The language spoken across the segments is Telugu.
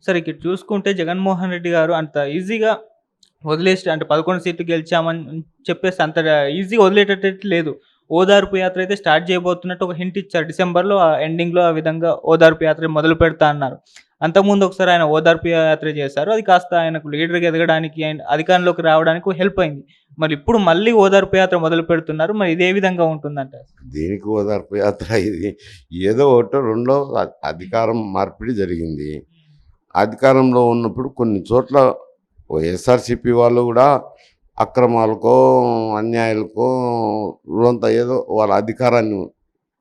సరే ఇక్కడ చూసుకుంటే జగన్మోహన్ రెడ్డి గారు అంత ఈజీగా వదిలేసి అంటే 11 సీట్లు గెలిచామని చెప్పేసి అంత ఈజీగా వదిలేటట్టు లేదు. ఓదార్పు యాత్ర అయితే స్టార్ట్ చేయబోతున్నట్టు ఒక హింట్ ఇచ్చారు. డిసెంబర్‌లో ఎండింగ్‌లో ఆ విధంగా ఓదార్పు యాత్ర మొదలు పెడతా అన్నారు. అంతకుముందు ఒకసారి ఆయన ఓదార్పు యాత్ర చేశారు. అది కాస్త ఆయనకు లీడర్‌గా ఎదగడానికి అండ్ అధికారంలోకి రావడానికి హెల్ప్ అయింది. మరి ఇప్పుడు మళ్ళీ ఓదార్పు యాత్ర మొదలు పెడుతున్నారు. మరి ఇదే విధంగా ఉంటుందంటారు? దేనికి ఓదార్పు యాత్ర ఇది? ఏదో ఒకటో రెండో అధికారం మార్పిడి జరిగింది. అధికారంలో ఉన్నప్పుడు కొన్ని చోట్ల వైఎస్ఆర్‌సీపీ వాళ్ళు గూడా అక్రమాలకో, అన్యాయాలకో రోజంతా ఏదో వాళ్ళ అధికారాన్ని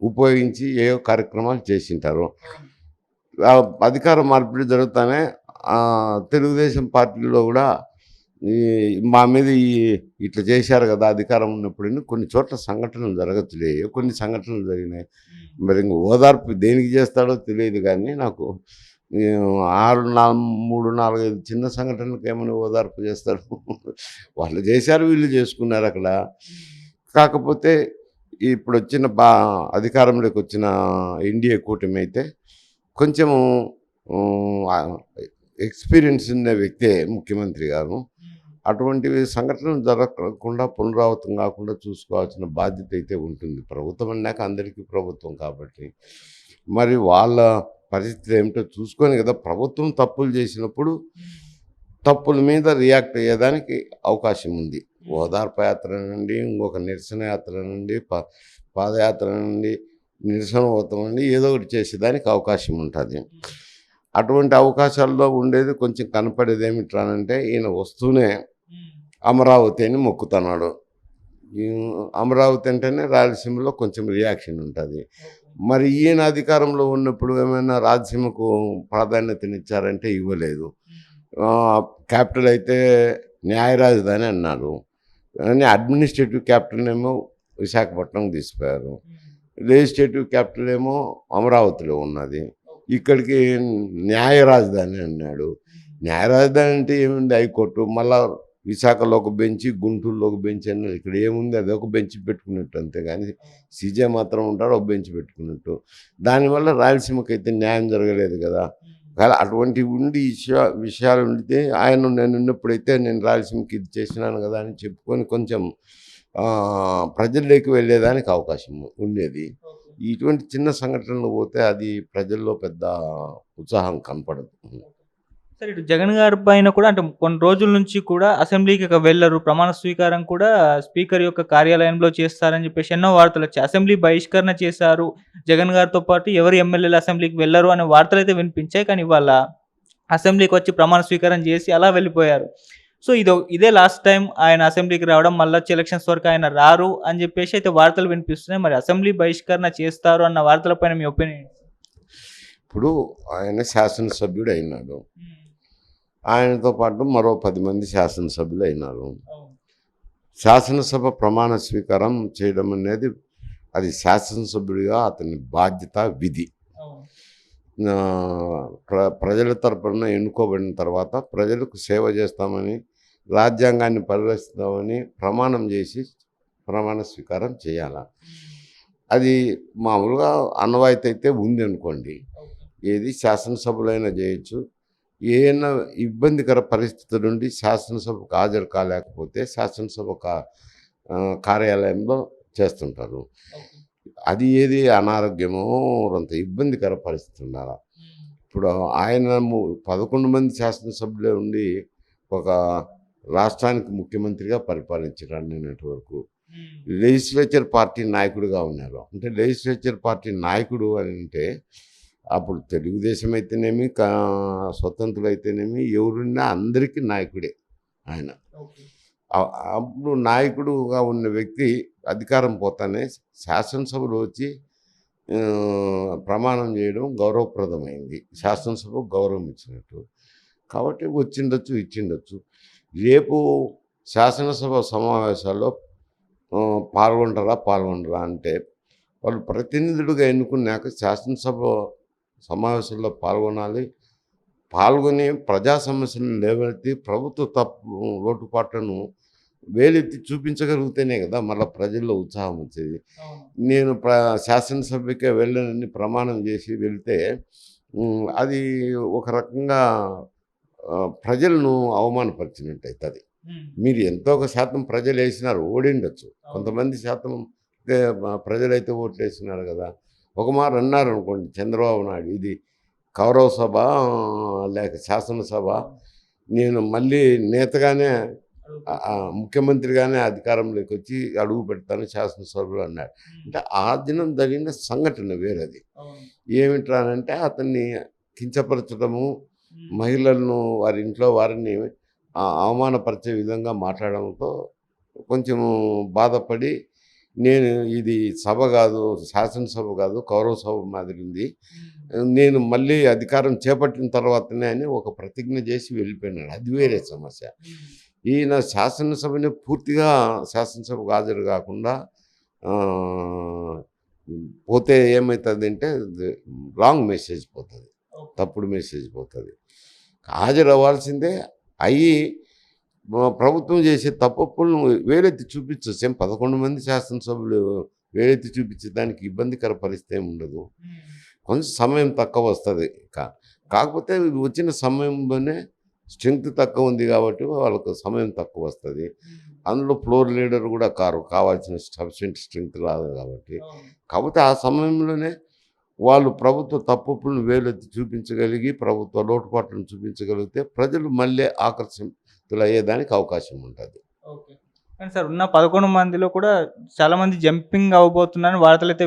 ఉపయోగించి ఏవో కార్యక్రమాలు చేసింటారు. అధికార మార్పిడి జరుగుతానే తెలుగుదేశం పార్టీలో గూడా ఈ మా మీద ఇట్లా చేశారు గదా! అధికారం ఉన్నప్పుడని కొన్ని చోట్ల సంఘటనలు జరగచ్చులే. కొన్ని సంఘటనలు జరిగినాయి. మరి ఇంక ఓదార్పు దేనికి చేస్తాడో తెలీదు గానీ నాకు 3, 4, 5 చిన్న సంఘటనలకు ఏమని ఓదార్పు చేస్తాడు. వాళ్ళు చేశారు, వీళ్ళు చేసుకున్నారక్కడ. కాకపోతే ఇప్పుడొచ్చిన అధికారంలోకి వచ్చిన ఎన్‌డీఏ కూటమి అయితే కొంచెము ఎక్స్‌పీరియన్స్ ఉన్న వ్యక్తే ముఖ్యమంత్రి గారు. అటువంటివి సంఘటనలు జరగకుండా పునరావృతం కాకుండా చూసుకోవాల్సిన బాధ్యత అయితే ఉంటుంది. ప్రభుత్వం అన్నాక అందరికీ ప్రభుత్వం కాబట్టి. మరి వాళ్ళ పరిస్థితి ఏమిటో చూసుకొని కదా ప్రభుత్వం తప్పులు చేసినప్పుడు తప్పుల మీద రియాక్ట్ అయ్యేదానికి అవకాశం ఉంది. ఓదార్పు యాత్ర నుండి, ఇంకొక నిరసన యాత్ర నుండి, పాదయాత్ర నుండి, నిరసన ఓతం నుండి ఏదో ఒకటి చేసేదానికి అవకాశం ఉంటుంది. అటువంటి అవకాశాల్లో ఉండేది కొంచెం కనపడేది ఏమిట్రానంటే ఈయన వస్తూనే అమరావతి అని మొక్కుతున్నాడు. అమరావతి అంటేనే రాయలసీమలో కొంచెం రియాక్షన్ ఉంటుంది. మరి ఈయన అధికారంలో ఉన్నప్పుడు ఏమైనా రాయలసీమకు ప్రాధాన్యతనిచ్చారంటే ఇవ్వలేదు. క్యాపిటల్ అయితే న్యాయ రాజధాని అన్నారు. కానీ అడ్మినిస్ట్రేటివ్ క్యాపిటల్ ఏమో విశాఖపట్నం తీసిపోయారు. లెజిస్లేటివ్ క్యాపిటల్ ఏమో అమరావతిలో ఉన్నది. ఇక్కడికి న్యాయ రాజధాని అన్నాడు. న్యాయ రాజధాని అంటే ఏముంది? హైకోర్టు. మళ్ళా విశాఖలో ఒక బెంచి, గుంటూరులో ఒక బెంచ్ అన్నారు. ఇక్కడ ఏముంది? అదొక బెంచ్ పెట్టుకున్నట్టు అంతే కానీ సీజే మాత్రం ఉంటాడు, ఒక బెంచ్ పెట్టుకున్నట్టు. దానివల్ల రాయలసీమకైతే న్యాయం జరగలేదు కదా. అటువంటి ఉండి విషయాలు ఉండితే ఆయన నేను ఉన్నప్పుడైతే నేను రాయలసీమకి ఇది చేసినాను కదా అని చెప్పుకొని కొంచెం ప్రజల్లోకి వెళ్ళేదానికి అవకాశం ఉండేది. ఇటువంటి చిన్న సంఘటనలు పోతే అది ప్రజల్లో పెద్ద ఉత్సాహం కనపడదు. సరే ఇటు జగన్ గారి పైన కూడా అంటే కొన్ని రోజుల నుంచి కూడా అసెంబ్లీకి ఇక వెళ్లరు. ప్రమాణ స్వీకారం కూడా స్పీకర్ యొక్క కార్యాలయంలో చేస్తారని చెప్పేసి ఎన్నో వార్తలొచ్చాయి. అసెంబ్లీ బహిష్కరణ చేశారు. జగన్ గారితో పాటు ఎవరు ఎమ్మెల్యేలు అసెంబ్లీకి వెళ్లరు అనే వార్తలైతే వినిపించాయి. కానీ ఇవాళ అసెంబ్లీకి వచ్చి ప్రమాణ స్వీకారం చేసి అలా వెళ్ళిపోయారు. సో ఇదే లాస్ట్ టైమ్ ఆయన అసెంబ్లీకి రావడం. మళ్ళొచ్చే ఎలక్షన్స్ వరకు ఆయన రారు అని చెప్పేసి అయితే వార్తలు వినిపిస్తున్నాయి. మరి అసెంబ్లీ బహిష్కరణ చేస్తారు అన్న వార్తల పైన మీ ఒపీనియన్? ఇప్పుడు ఆయన శాసనసభ్యుడు అయినాడు. ఆయనతో పాటు మరో 10 మంది శాసనసభ్యులు అయినారు. శాసనసభ ప్రమాణ స్వీకారం చేయడం అనేది అది శాసనసభ్యుడిగా అతని బాధ్యత, విధి. ప్రజల తరపున ఎన్నుకోబడిన తర్వాత ప్రజలకు సేవ చేస్తామని, రాజ్యాంగాన్ని పరిరక్షిస్తామని ప్రమాణం చేసి ప్రమాణ స్వీకారం చేయాల. అది మామూలుగా ఆనవాయితీ అయితే ఉంది అనుకోండి. ఏది శాసనసభలైనా చేయొచ్చు. ఏమైనా ఇబ్బందికర పరిస్థితుల నుండి శాసనసభకు హాజరు కాలేకపోతే శాసనసభ కార్యాలయంలో చేస్తుంటారు. అది ఏది అనారోగ్యమో అంత ఇబ్బందికర పరిస్థితి ఉండాలి. ఇప్పుడు ఆయన 11 మంది శాసనసభ్యులే ఉండి ఒక రాష్ట్రానికి ముఖ్యమంత్రిగా పరిపాలించారు నిన్నటి వరకు. లెజిస్లేచర్ పార్టీ నాయకుడిగా ఉన్నారు. అంటే లెజిస్లేచర్ పార్టీ నాయకుడు అని అంటే అప్పుడు తెలుగుదేశం అయితేనేమి, స్వతంత్రులు అయితేనేమి ఎవరున్నా అందరికీ నాయకుడే ఆయన. అప్పుడు నాయకుడుగా ఉన్న వ్యక్తి అధికారం పోతానే శాసనసభలో వచ్చి ప్రమాణం చేయడం గౌరవప్రదమైంది. శాసనసభకు గౌరవం ఇచ్చినట్టు. కాబట్టి వచ్చిండొచ్చు, ఇచ్చిండొచ్చు. రేపు శాసనసభ సమావేశాల్లో పాల్గొనరా అంటే వాళ్ళు ప్రతినిధులుగా ఎన్నుకున్నాక శాసనసభ సమావేశంలో పాల్గొని ప్రజా సమస్యలను లేవనెత్తి ప్రభుత్వ లోటుపాట్లను వేలెత్తి చూపించగలిగితేనే కదా మళ్ళీ ప్రజల్లో ఉత్సాహం వచ్చేది. నేను శాసనసభ్యకే వెళ్ళనని ప్రమాణం చేసి వెళ్తే అది ఒక రకంగా ప్రజలను అవమానపరిచినట్టు అవుతుంది. మీరు ఎంతో ఒక శాతం ప్రజలు వేసినారు, ఓడిండొచ్చు. కొంతమంది శాతం ప్రజలైతే ఓట్లు వేసినారు కదా. ఒక మాట అన్నారు అనుకోండి చంద్రబాబు నాయుడు, ఇది కౌరవ సభ లేక శాసనసభ, నేను మళ్ళీ నేతగానే ముఖ్యమంత్రిగానే అధికారంలోకి వచ్చి అడుగు పెడతాను శాసనసభలో అన్నాడు. అంటే ఆ దినం జరిగిన సంఘటన వేరేది. ఏమిట్రానంటే అతన్ని కించపరచడము, మహిళలను వారి ఇంట్లో వారిని అవమానపరిచే విధంగా మాట్లాడడంతో కొంచెం బాధపడి, నేను ఇది సభ కాదు, శాసనసభ కాదు, కౌరవ సభ మాదిరి ఉంది, నేను మళ్ళీ అధికారం చేపట్టిన తర్వాతనే అని ఒక ప్రతిజ్ఞ చేసి వెళ్ళిపోయినాడు. అది వేరే సమస్య. ఈయన శాసనసభని పూర్తిగా శాసనసభకు హాజరు కాకుండా పోతే ఏమవుతుంది అంటే రాంగ్ మెసేజ్ పోతుంది, తప్పుడు మెసేజ్ పోతుంది. హాజరు అవ్వాల్సిందే, అయ్యి ప్రభుత్వం చేసే తప్పులను వేలెత్తి చూపించవచ్చు. 11 మంది శాసనసభ్యులు వేలెత్తి చూపించే దానికి ఇబ్బందికర పరిస్థితి ఏమి ఉండదు. కొంచెం సమయం తక్కువ వస్తుంది. కాకపోతే వచ్చిన సమయంలోనే స్ట్రెంగ్త్ తక్కువ ఉంది కాబట్టి వాళ్ళకు సమయం తక్కువ వస్తుంది. అందులో ఫ్లోర్ లీడర్ కూడా కావాల్సిన సఫిషియెంట్ స్ట్రెంగ్త్ రాదు కాబట్టి. కాకపోతే ఆ సమయంలోనే వాళ్ళు ప్రభుత్వ తప్పులను వేలెత్తి చూపించగలిగి, ప్రభుత్వ లోటుపాట్లను చూపించగలిగితే ప్రజలు మళ్ళీ ఆకర్షితులయ్యేదానికి అవకాశం ఉంటుంది. కానీ సార్ ఉన్న 11 మందిలో కూడా చాలామంది జంపింగ్ అవ్వబోతున్నారని వార్తలైతే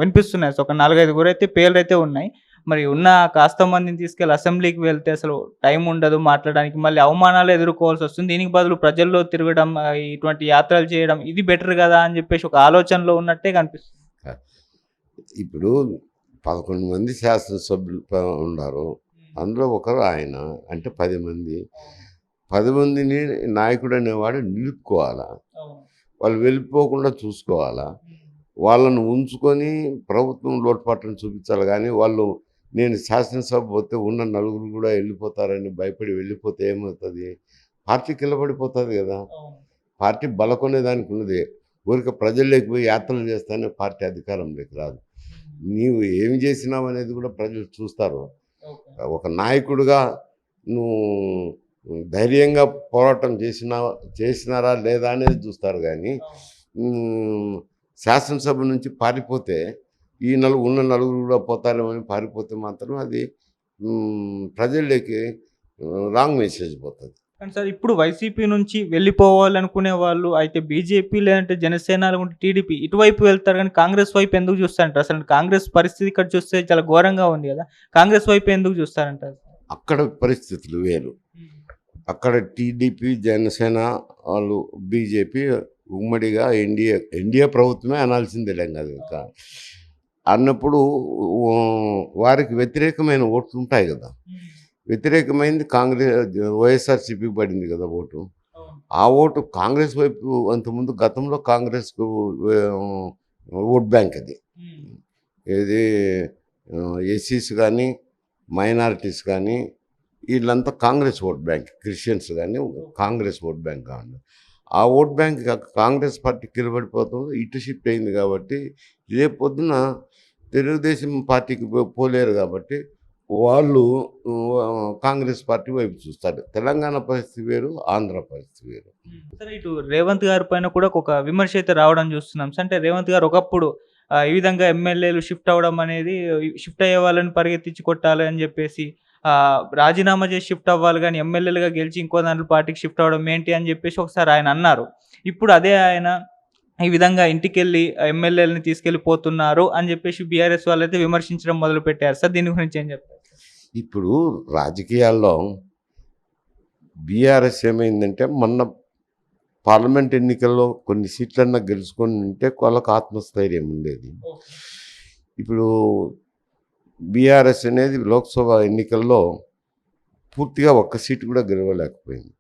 వినిపిస్తున్నాయి. సో, ఒక 4, 5 అయితే పేర్లైతే ఉన్నాయి. మరి ఉన్న కాస్త మందిని తీసుకెళ్ళి అసెంబ్లీకి వెళ్తే అసలు టైం ఉండదు మాట్లాడడానికి. మళ్ళీ అవమానాలు ఎదుర్కోవాల్సొస్తుంది. దీనికి బదులు ప్రజల్లో తిరగడం, ఇటువంటి యాత్రలు చేయడం ఇది బెటర్ గదా అని చెప్పేసి ఒక ఆలోచనలో ఉన్నట్టే కనిపిస్తుంది. ఇప్పుడు 11 మంది శాసనసభ్యులు ఉన్నారు. అందులో ఒకరు ఆయన. అంటే 10 మంది. 10 మందిని నాయకుడు అనేవాడు నిలుపుకోవాలా, వాళ్ళు వెళ్ళిపోకుండా చూసుకోవాలా, వాళ్ళను ఉంచుకొని ప్రభుత్వం లోటుపాట్లను చూపించాలి. కానీ వాళ్ళు నేను శాసనసభ పోతే ఉన్న నలుగురు కూడా వెళ్ళిపోతారని భయపడి వెళ్ళిపోతే ఏమవుతుంది? పార్టీ కిలబడిపోతుంది కదా. పార్టీ బలకొనేదానికి ఉన్నది. ఊరికే ప్రజల్లోకి పోయి యాత్రలు చేస్తానే పార్టీ అధికారంలోకి రాదు. నీవు ఏమి చేసినావు అనేది కూడా ప్రజలు చూస్తారు. ఒక నాయకుడిగా నువ్వు ధైర్యంగా పోరాటం చేసినారా లేదా అనేది చూస్తారు. కానీ శాసనసభ నుంచి పారిపోతే ఉన్న నలుగురు కూడా పోతారేమని పారిపోతే మాత్రం అది ప్రజల్లోకి రాంగ్ మెసేజ్ పోతుంది. కానీ సార్ ఇప్పుడు వైసీపీ నుంచి వెళ్ళిపోవాలనుకునే వాళ్ళు అయితే బీజేపీ లేదంటే జనసేన లేకుంటే టీడీపీ ఇటువైపు వెళ్తారు, కానీ కాంగ్రెస్ వైపు ఎందుకు చూస్తారంటారు? అసలు కాంగ్రెస్ పరిస్థితి ఇక్కడ చూస్తే చాలా ఘోరంగా ఉంది కదా. కాంగ్రెస్ వైపు ఎందుకు చూస్తారంటారు? అక్కడ పరిస్థితులు వేరు. అక్కడ టీడీపీ, జనసేన వాళ్ళు, బీజేపీ ఉమ్మడిగా ఎన్డీఏ ప్రభుత్వమే అనాల్సిందేలేం కాదు. ఇంకా అన్నప్పుడు వారికి వ్యతిరేకమైన ఓట్లు ఉంటాయి కదా. వ్యతిరేకమైంది వైఎస్ఆర్సీపీకి పడింది కదా ఓటు. ఆ ఓటు కాంగ్రెస్ వైపు అంతకుముందు గతంలో కాంగ్రెస్కు ఓట్ బ్యాంక్ అది. ఏది ఎస్సీస్ కానీ మైనారిటీస్ కానీ వీళ్ళంతా కాంగ్రెస్ ఓట్ బ్యాంక్, క్రిస్టియన్స్ కానీ కాంగ్రెస్ ఓట్ బ్యాంక్ కావాలి. ఆ ఓట్ బ్యాంక్ కాంగ్రెస్ పార్టీ కిలబడిపోతుంది, ఇటు షిఫ్ట్ అయింది. కాబట్టి రేపు పొద్దున తెలుగుదేశం పార్టీకి పోలేరు కాబట్టి వాళ్ళు కాంగ్రెస్ పార్టీ వైపు చూస్తారు. తెలంగాణ పరిస్థితి వేరు, ఆంధ్ర పరిస్థితి వేరు. సరే, ఇటు రేవంత్ గారి పైన కూడా ఒక విమర్శ అయితే రావడం చూస్తున్నాం. అంటే రేవంత్ గారు ఒకప్పుడు ఈ విధంగా ఎమ్మెల్యేలు షిఫ్ట్ అవ్వడం అనేది, షిఫ్ట్ అయ్యే వాళ్ళని పరిగెత్తించి కొట్టాలి అని చెప్పేసి రాజీనామా చేసి షిఫ్ట్ అవ్వాలి, కానీ ఎమ్మెల్యేలుగా గెలిచి ఇంకో దాంట్లో పార్టీకి షిఫ్ట్ అవ్వడం ఏంటి అని చెప్పేసి ఒకసారి ఆయన అన్నారు. ఇప్పుడు అదే ఆయన ఈ విధంగా ఇంటికెళ్ళి ఎమ్మెల్యేలని తీసుకెళ్ళిపోతున్నారు అని చెప్పేసి బీఆర్ఎస్ వాళ్ళైతే విమర్శించడం మొదలుపెట్టారు. సార్, దీని గురించి ఏం చెప్తారు? ఇప్పుడు రాజకీయాల్లో బీఆర్ఎస్ ఏమైందంటే, మొన్న పార్లమెంట్ ఎన్నికల్లో కొన్ని సీట్లన్నా గెలుచుకొని ఉంటే వాళ్ళకు ఆత్మస్థైర్యం ఉండేది. ఇప్పుడు బీఆర్ఎస్ అనేది లోక్సభ ఎన్నికల్లో పూర్తిగా ఒక్క సీటు కూడా గెలవలేకపోయింది.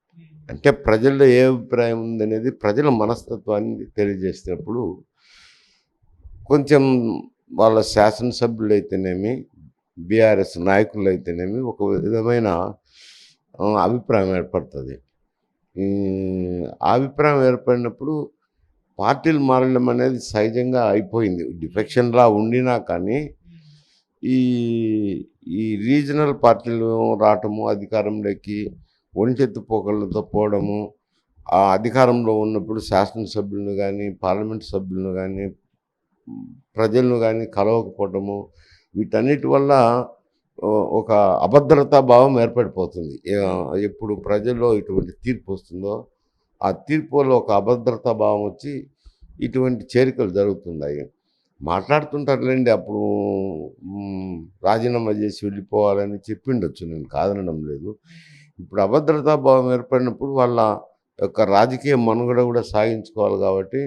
అంటే ప్రజల్లో ఏ అభిప్రాయం ఉందనేది ప్రజల మనస్తత్వాన్ని తెలియజేసినప్పుడు కొంచెం వాళ్ళ శాసనసభ్యులు అయితేనేమి, బీఆర్ఎస్ నాయకులు అయితేనేమి ఒక విధమైన అభిప్రాయం ఏర్పడుతుంది. అభిప్రాయం ఏర్పడినప్పుడు పార్టీలు మారడం అనేది సహజంగా అయిపోయింది. డిఫెక్షన్లా ఉండినా కానీ ఈ ఈ రీజనల్ పార్టీలు రావటము, అధికారంలోకి ఒంటెత్తు పోకళ్ళతో పోవడము, ఆ అధికారంలో ఉన్నప్పుడు శాసనసభ్యులను గానీ, పార్లమెంట్ సభ్యులను గానీ, ప్రజలను గానీ కలవకపోవటము, వీటన్నిటి వల్ల ఒక అభద్రతా భావం ఏర్పడిపోతుంది. ఎప్పుడు ప్రజల్లో ఇటువంటి తీర్పు వస్తుందో, ఆ తీర్పు వల్ల ఒక అభద్రతా భావం వచ్చి ఇటువంటి చేరికలు జరుగుతున్నాయి. మాట్లాడుతుంటారులెండి అప్పుడు రాజీనామా చేసి వెళ్ళిపోవాలని చెప్పిండొచ్చు. నేను కాదనడం లేదు. ఇప్పుడు అభద్రతా భావం ఏర్పడినప్పుడు వాళ్ళ యొక్క రాజకీయ మనుగడ కూడా సాగించుకోవాలి కాబట్టి